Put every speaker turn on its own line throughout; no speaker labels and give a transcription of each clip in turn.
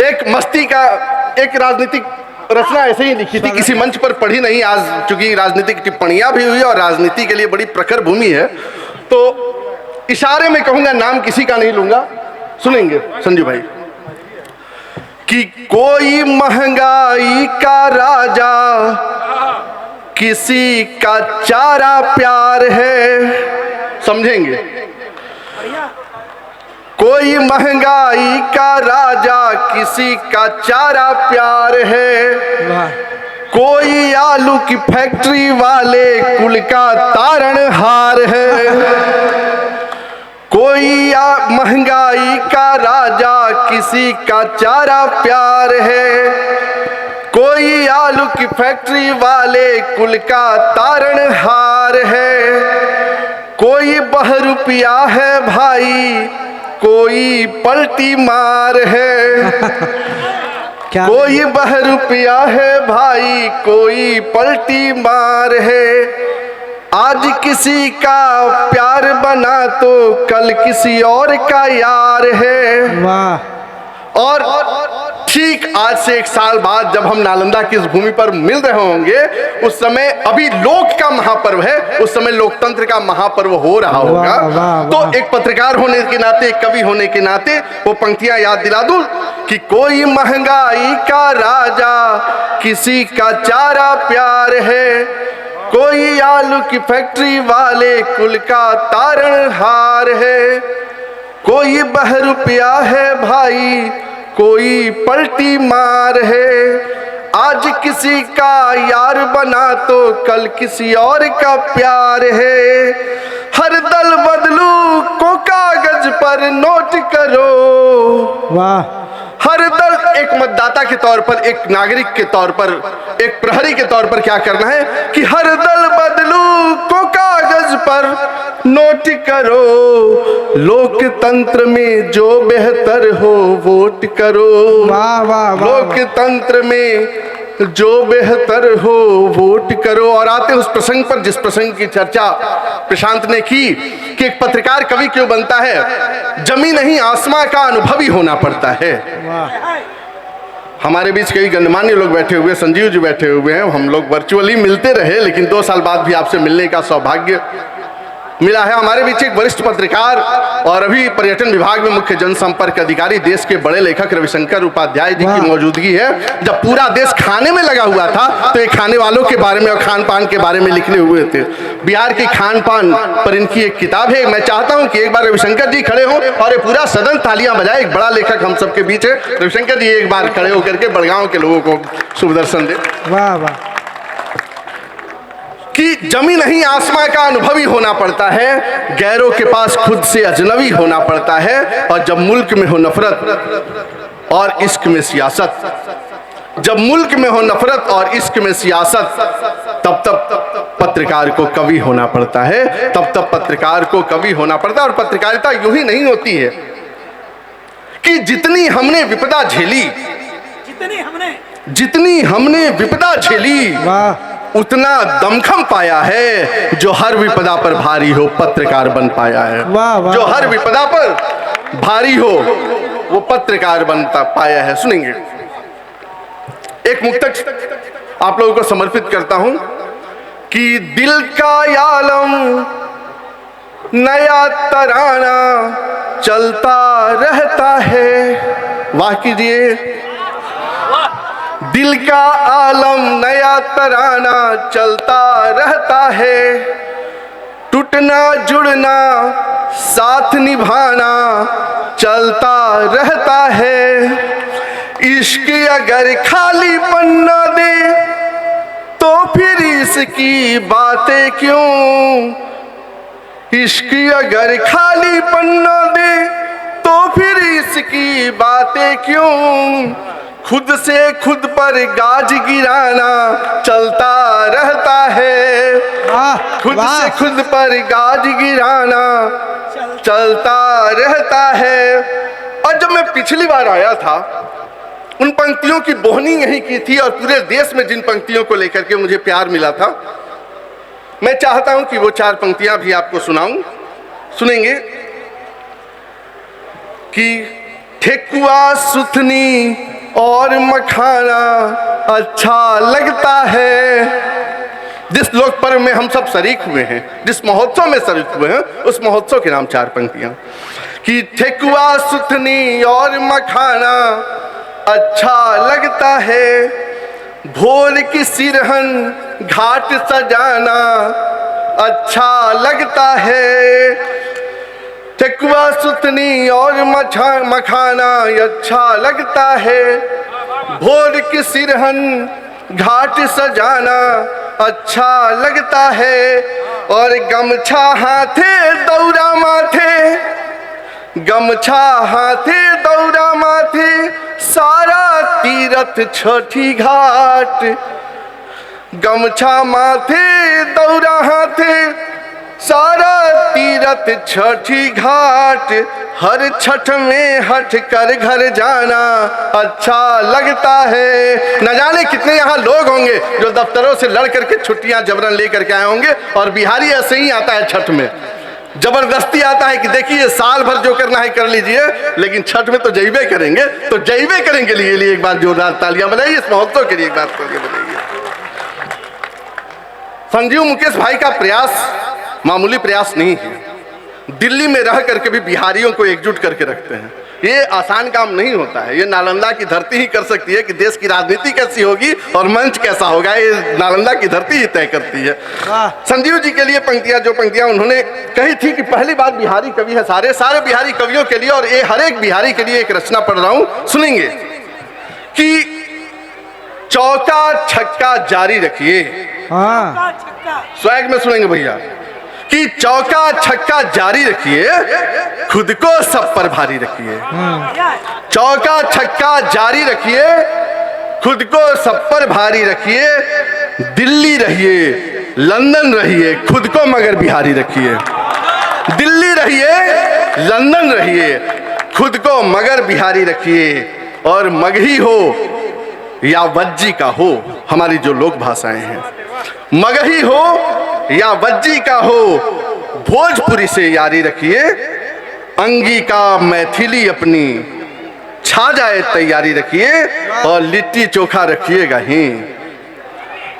एक मस्ती का एक राजनीतिक रचना ऐसे ही लिखी थी, किसी मंच पर पढ़ी नहीं। आज चूंकि राजनीतिक टिप्पणियां भी हुई और राजनीति के लिए बड़ी प्रखर भूमि है, तो इशारे में कहूंगा, नाम किसी का नहीं लूंगा, सुनेंगे संजू भाई। कि कोई महंगाई का राजा, किसी का चारा प्यार है। समझेंगे? कोई महंगाई का राजा, किसी का चारा प्यार है। कोई आलू की फैक्ट्री वाले कुल का तारणहार है। कोई महंगाई का राजा, किसी का चारा प्यार है। कोई आलू की फैक्ट्री वाले कुल का तारणहार है। कोई बहरूपिया है भाई, कोई पलटी मार है। कोई बहरूपिया है भाई, कोई पलटी मार है। आज किसी का प्यार बना तो कल किसी और का यार है।
वाह।
और ठीक आज से 1 साल बाद जब हम नालंदा की इस भूमि पर मिल रहे होंगे, उस समय अभी लोक का महापर्व है, उस समय लोकतंत्र का महापर्व हो रहा होगा। तो एक पत्रकार होने के नाते, एक कवि होने के नाते वो पंक्तियां याद दिला दूं कि कोई महंगाई का राजा, किसी का चारा प्यार है। कोई आलू की फैक्ट्री वाले कुल का तारणहार है। कोई बहरूपिया है भाई, कोई पलटी मार है। आज किसी का यार बना तो कल किसी और का प्यार है। हर दल बदलू को कागज पर नोट करो।
वाह।
हर दल, एक मतदाता के तौर पर, एक नागरिक के तौर पर, एक प्रहरी के तौर पर क्या करना है कि हर दल बदलू को कागज पर नोट करो। लोकतंत्र में जो बेहतर हो वोट करो।
वाह वाह वाह।
लोकतंत्र में जो बेहतर हो वोट करो। और आते उस प्रसंग पर जिस प्रसंग की चर्चा प्रशांत ने की कि एक पत्रकार कवि क्यों बनता है, जमी नहीं आसमां का अनुभवी होना पड़ता है। हमारे बीच कई गणमान्य लोग बैठे हुए, संजीव जी बैठे हुए हैं, हम लोग वर्चुअली मिलते रहे, लेकिन 2 साल बाद भी आपसे मिलने का सौभाग्य मिला है। हमारे बीच एक वरिष्ठ पत्रकार और अभी पर्यटन विभाग में मुख्य जनसंपर्क अधिकारी, देश के बड़े लेखक रविशंकर उपाध्याय जी की मौजूदगी है। जब पूरा देश खाने में लगा हुआ था तो ये खाने वालों के बारे में और खान पान के बारे में लिखने हुए थे। बिहार के खान पान पर इनकी एक किताब है। मैं चाहता हूं कि एक बार रविशंकर जी खड़े हों और ये पूरा सदन तालियां बजाए। एक बड़ा लेखक हम सबके बीच है, रविशंकर जी एक बार खड़े होकर के बड़गांव के लोगों को शुभ दर्शन दे।
वाह वाह।
कि जमी नहीं आसमां का अनुभवी होना पड़ता है, गैरों के पास खुद से अजनबी होना पड़ता है। और जब मुल्क में हो नफरत और इश्क में सियासत, जब मुल्क में हो नफरत और इश्क में सियासत, तब तब पत्रकार को कवि होना पड़ता है। तब तब पत्रकार को कवि होना पड़ता है। और पत्रकारिता यूं ही नहीं होती है कि जितनी हमने विपदा झेली, जितनी हमने विपदा झेली, उतना दमखम पाया है जो हर विपदा पर भारी हो पत्रकार बन पाया है। जो हर विपदा पर भारी हो वो पत्रकार बनता पाया है। सुनेंगे एक मुक्तक आप लोगों को समर्पित करता हूं कि दिल का आलम नया तराना चलता रहता है। वाह कीजिए। दिल का आलम नया तराना चलता रहता है। टूटना जुड़ना साथ निभाना चलता रहता है। इश्क अगर खाली पन्ना दे तो फिर इसकी बातें क्यों। इश्क अगर खाली पन्ना दे तो फिर इसकी बातें क्यों। खुद से खुद पर गाज गिराना चलता रहता है। खुद से खुद पर गाज गिराना चलता रहता है। और जब मैं पिछली बार आया था, उन पंक्तियों की बोहनी यही की थी और पूरे देश में जिन पंक्तियों को लेकर के मुझे प्यार मिला था, मैं चाहता हूं कि वो 4 पंक्तियां भी आपको सुनाऊं। सुनेंगे कि ठेकुआ सुथनी और मखाना अच्छा लगता है। जिस लोक पर्व में हम सब शरीक हुए हैं, जिस महोत्सव में शरीक हुए हैं, उस महोत्सव के नाम 4 पंक्तियां कि ठेकुआ सुथनी और मखाना अच्छा लगता है, भोर की सिरहन घाट सजाना अच्छा लगता है। ठेकुआ सुथनी और मखाना अच्छा लगता है, भोर की सिरहन घाट सजाना अच्छा लगता है। और गमछा हाथे दौरा माथे, गमछा हाथे दौरा माथे, सारा तीरथ छठी घाट। गमछा माथे दौरा हाथे, सारा तीरथ छठी घाट। हर छठ में हट कर घर जाना अच्छा लगता है। न जाने कितने यहाँ लोग होंगे जो दफ्तरों से लड़ करके छुट्टियां जबरन लेकर के आए होंगे, और बिहारी ऐसे ही आता है छठ में, जबरदस्ती आता है कि देखिए साल भर जो करना है कर लीजिए, लेकिन छठ में तो जइबे करेंगे। तो जइबे करेंगे लिए एक बार जोरदार तालियां बजाइए इस महोत्सव के लिए, एक बार करके बजाइए। संजीव मुकेश भाई का प्रयास मामूली प्रयास नहीं है। दिल्ली में रह करके भी बिहारियों को एकजुट करके रखते हैं। ये आसान काम नहीं होता है। ये नालंदा की धरती ही कर सकती है कि देश की राजनीति कैसी होगी और मंच कैसा होगा, ये नालंदा की धरती ही तय करती है। संजीव जी के लिए पंक्तियां, जो पंक्तियां उन्होंने कही थी कि पहली बार बिहारी कवि है सारे बिहारी कवियों के लिए, और ये हर एक बिहारी के लिए एक रचना पढ़ रहा हूं, सुनेंगे कि चौका छक्का जारी रखिए। स्वैग में सुनेंगे भैया कि चौका छक्का जारी रखिए, खुद को सब पर भारी रखिए। चौका छक्का जारी रखिए, खुद को सब पर भारी रखिए। दिल्ली रहिए, लंदन रहिए, खुद को मगर बिहारी रखिए। दिल्ली रहिए, लंदन रहिए, खुद को मगर बिहारी रखिए। और मगही हो या वज्जी का हो, हमारी जो लोक भाषाएं हैं, मगही हो या वज्जी का हो, भोजपुरी से यारी रखिए। अंगी का मैथिली अपनी छा जाए तैयारी रखिए। और लिट्टी चोखा रखिएगा ही,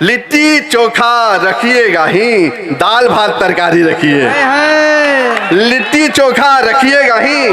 लिट्टी चोखा रखिएगा ही, दाल भात तरकारी रखिए। लिट्टी चोखा रखिएगा ही,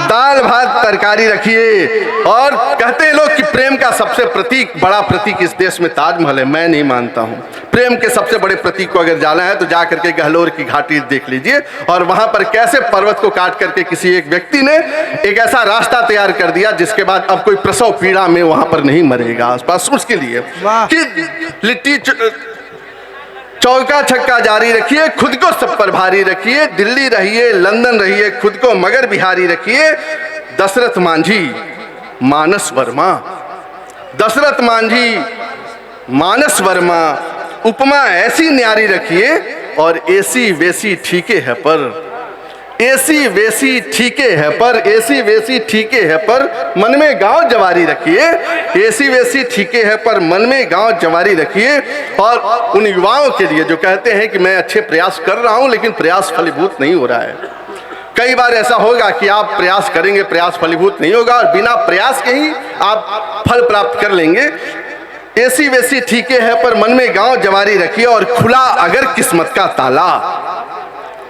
दाल भात तरकारी रखिए। और कहते हैं लोग कि प्रेम का सबसे प्रतीक, बड़ा प्रतीक इस देश में ताजमहल है। मैं नहीं मानता हूँ। प्रेम के सबसे बड़े प्रतीक को अगर जाना है तो जा करके गहलोर की घाटी देख लीजिए, और वहां पर कैसे पर्वत को काट करके किसी एक व्यक्ति ने एक ऐसा रास्ता तैयार कर दिया जिसके बाद अब कोई प्रसव पीड़ा में वहां पर नहीं मरेगा आसपास। उसके लिए कि लिट्टी चौका छक्का जारी रखिए, खुद को सब पर भारी रखिए। दिल्ली रहिए, लंदन रहिए, खुद को मगर बिहारी रखिए। दशरथ मांझी मानस वर्मा, दशरथ मांझी मानस वर्मा, उपमा ऐसी न्यारी रखिए। और एसी वेसी ठीके है पर, एसी वेसी ठीके है पर, एसी वेसी ठीके है पर, मन में गांव जवारी रखिए। एसी वेसी ठीके है पर, मन में गांव जवारी रखिए। और उन युवाओं के लिए जो कहते हैं कि मैं अच्छे प्रयास कर रहा हूं लेकिन प्रयास फलीभूत नहीं हो रहा है, कई बार ऐसा होगा कि आप प्रयास करेंगे, प्रयास फलीभूत नहीं होगा, और बिना प्रयास के ही आप फल प्राप्त कर लेंगे। एसी वेसी ठीके है पर, मन में गांव जवारी रखिए। और खुला अगर किस्मत का ताला,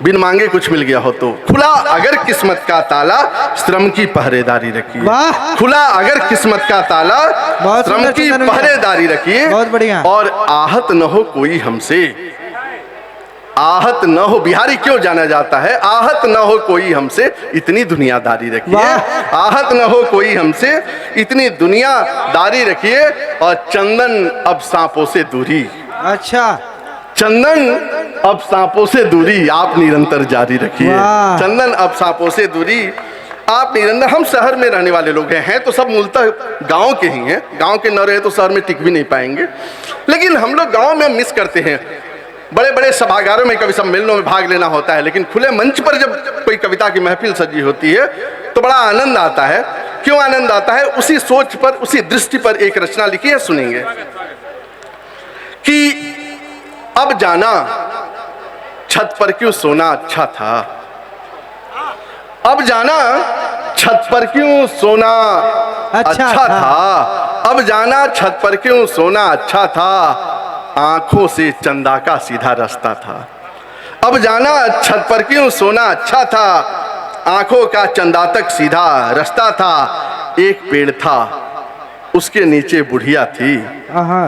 बिन मांगे कुछ मिल गया हो तो, खुला अगर किस्मत का ताला, श्रम की पहरेदारी रखिए। खुला अगर किस्मत का ताला, श्रम की पहरेदारी रखिए।
बहुत बढ़िया। और
आहत न हो कोई हमसे, आहत न हो, बिहारी क्यों जाना जाता है, आहत न हो कोई हमसे इतनी दुनियादारी रखिए। आहत न हो कोई हमसे इतनी दुनियादारी रखिए। और चंदन अब सांपों से दूरी,
अच्छा,
चंदन अब सांपों से दूरी आप निरंतर जारी रखिए। चंदन अब सांपों से दूरी आप निरंतर। हम शहर में रहने वाले लोग हैं तो सब मूलतः गांव के ही हैं, गांव के न रहे तो शहर में टिक भी नहीं पाएंगे, लेकिन हम लोग गांव में मिस करते हैं। बड़े बड़े सभागारों में कवि सम्मेलनों में भाग लेना होता है, लेकिन खुले मंच पर जब कोई कविता की महफिल सजी होती है तो बड़ा आनंद आता है। क्यों आनंद आता है? उसी सोच पर, उसी दृष्टि पर एक रचना लिखी है, सुनेंगे कि अब जाना छत पर क्यों सोना अच्छा था, अब जाना छत पर क्यों सोना अच्छा था। अब जाना छत पर क्यों सोना अच्छा था, आंखों से चंदा का सीधा रास्ता था। अब जाना छत पर क्यों सोना अच्छा था, आंखों का चंदा तक सीधा रास्ता था। एक पेड़ था उसके नीचे बुढ़िया थी,
आहा,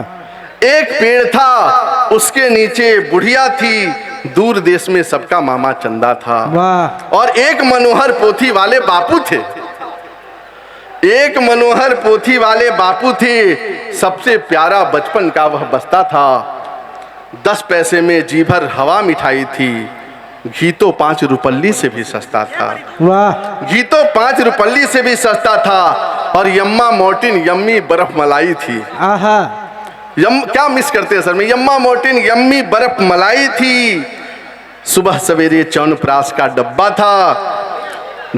एक पेड़ था उसके नीचे बुढ़िया थी। दूर देश में सबका मामा चंदा था।
वाह,
और एक मनोहर पोथी वाले बापू थे, एक मनोहर पोथी वाले बापू थे। सबसे प्यारा बचपन का वह बस्ता था। 10 पैसे में जी भर हवा मिठाई थी, घी तो 5 रुपल्ली से भी सस्ता था।
वाह,
घी तो 5 रुपल्ली से भी सस्ता था। और यम्मा मोर्टिन यम्मी बर्फ मलाई थी।
आहा,
क्या मिस करते हैं सर में, यम्मा मोर्टिन यम्मी बर्फ मलाई थी। सुबह सवेरे च्यवनप्राश का डब्बा था।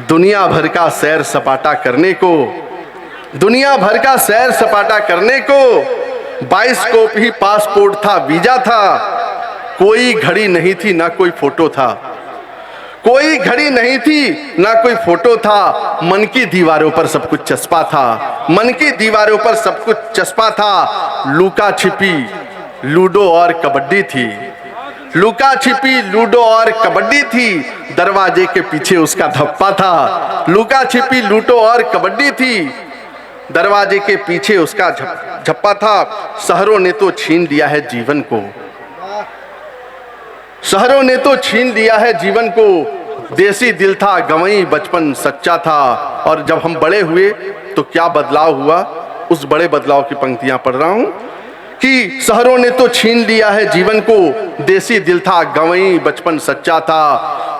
दुनिया भर का सैर सपाटा करने को, दुनिया भर का सैर सपाटा करने को 22 कॉपी ही पासपोर्ट था, वीजा था। कोई घड़ी नहीं थी ना कोई फोटो था, कोई घड़ी नहीं थी ना कोई फोटो था। मन की दीवारों पर सब कुछ चस्पा था, मन की दीवारों पर सब कुछ चस्पा था। लुका छिपी लूडो और कबड्डी थी, लुका छिपी लूडो और कबड्डी थी। दरवाजे के पीछे उसका धप्पा था। लुका छिपी लूडो और कबड्डी थी, दरवाजे के पीछे उसका झप्पा था। शहरों ने तो छीन लिया है जीवन को, शहरों ने तो छीन लिया है जीवन को। देसी दिल था गंवई बचपन सच्चा था। और जब हम बड़े हुए तो क्या बदलाव हुआ, उस बड़े बदलाव की पंक्तियां पढ़ रहा हूं कि शहरों ने तो छीन लिया है जीवन को। देसी दिल था गंवई बचपन सच्चा था।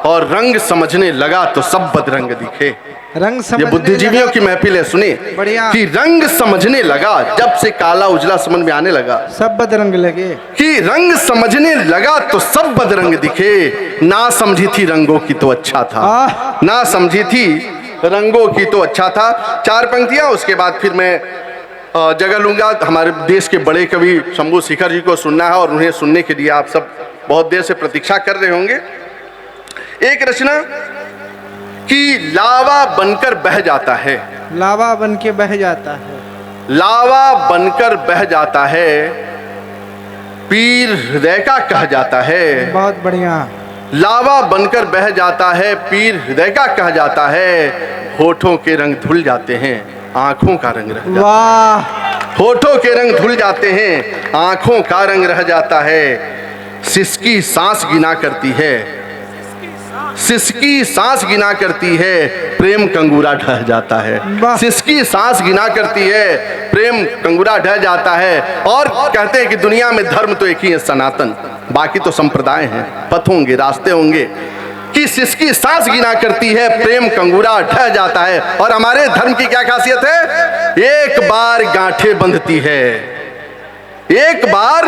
और रंग समझने लगा तो सब बदरंग दिखे।
रंग
ये
समझने
बुद्धिजीवियों की महफिल है, सुने
बढ़िया।
कि रंग समझने लगा, जब से काला उजला समझ में आने लगा,
सब बदरंग लगे।
कि रंग समझने लगा तो सब बदरंग दिखे। ना समझी थी रंगों की तो अच्छा था, ना समझी थी रंगों की तो अच्छा था। 4 पंक्तियां, उसके बाद फिर मैं जगह लूंगा। हमारे देश के बड़े कवि शंभू शेखर जी को सुनना है और उन्हें सुनने के लिए आप सब बहुत देर से प्रतीक्षा कर रहे होंगे। एक रचना कि लावा बनकर बह जाता है,
लावा बन के बह जाता है,
लावा बनकर बह जाता है, पीर हृदय का कह जाता है।
बहुत बढ़िया।
लावा बनकर बह जाता है, पीर हृदय का कह जाता है। होठों के रंग धुल जाते हैं, आंखों का रंग रह जाता है।
वाह,
होठों के रंग धुल जाते हैं, आंखों का रंग रह जाता है। सिसकी सांस गिना करती है, सिसकी सांस गिना करती है, प्रेम कंगूरा ढह जाता है। सिसकी सांस गिना करती है, प्रेम कंगूरा ढह जाता है। और कहते हैं कि दुनिया में धर्म तो एक ही है, सनातन, बाकी तो संप्रदाय हैं, पथ होंगे, रास्ते होंगे। कि सिसकी सांस गिना करती है, प्रेम कंगूरा ढह जाता है। और हमारे धर्म की क्या खासियत है, एक बार गांठें बंधती है, एक बार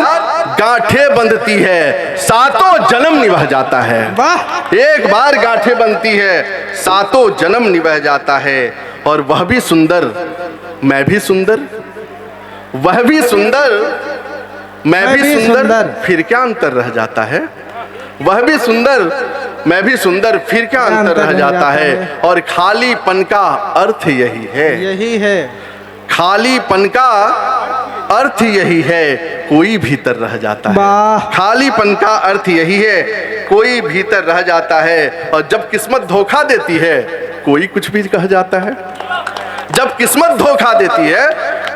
गांठें बंधती है, सातों जन्म निभा जाता है।
वाह,
एक बार गांठें बनती है, सातों जन्म निभा जाता है। और वह भी सुंदर, मैं भी सुंदर, वह भी सुंदर, मैं भी सुंदर, फिर क्या अंतर रह जाता है। वह भी सुंदर, मैं भी सुंदर, फिर क्या अंतर रह जाता है। और खालीपन का अर्थ यही है,
यही है,
खालीपन का अर्थ यही है, कोई भीतर रह जाता है। खालीपन का अर्थ यही है, कोई भीतर रह जाता है। और जब किस्मत धोखा देती है, कोई कुछ भी कह जाता है। जब किस्मत धोखा देती है,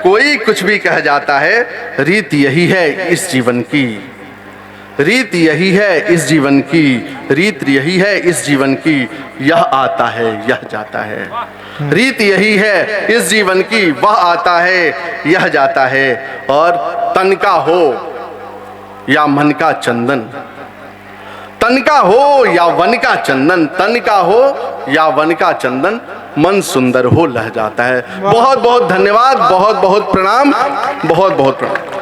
कोई कुछ भी कह जाता है। रीत यही है इस जीवन की, रीत यही है इस जीवन की, रीत यही है इस जीवन की। यह आता है, यह जाता है। रीत यही है इस जीवन की, वह आता है, यह जाता है। और तन का हो या मन का चंदन, तन का हो या वन का चंदन, तन का हो या वन का चंदन, मन सुंदर हो लह जाता है। बहुत बहुत धन्यवाद, बहुत बहुत प्रणाम, बहुत बहुत प्रणाम।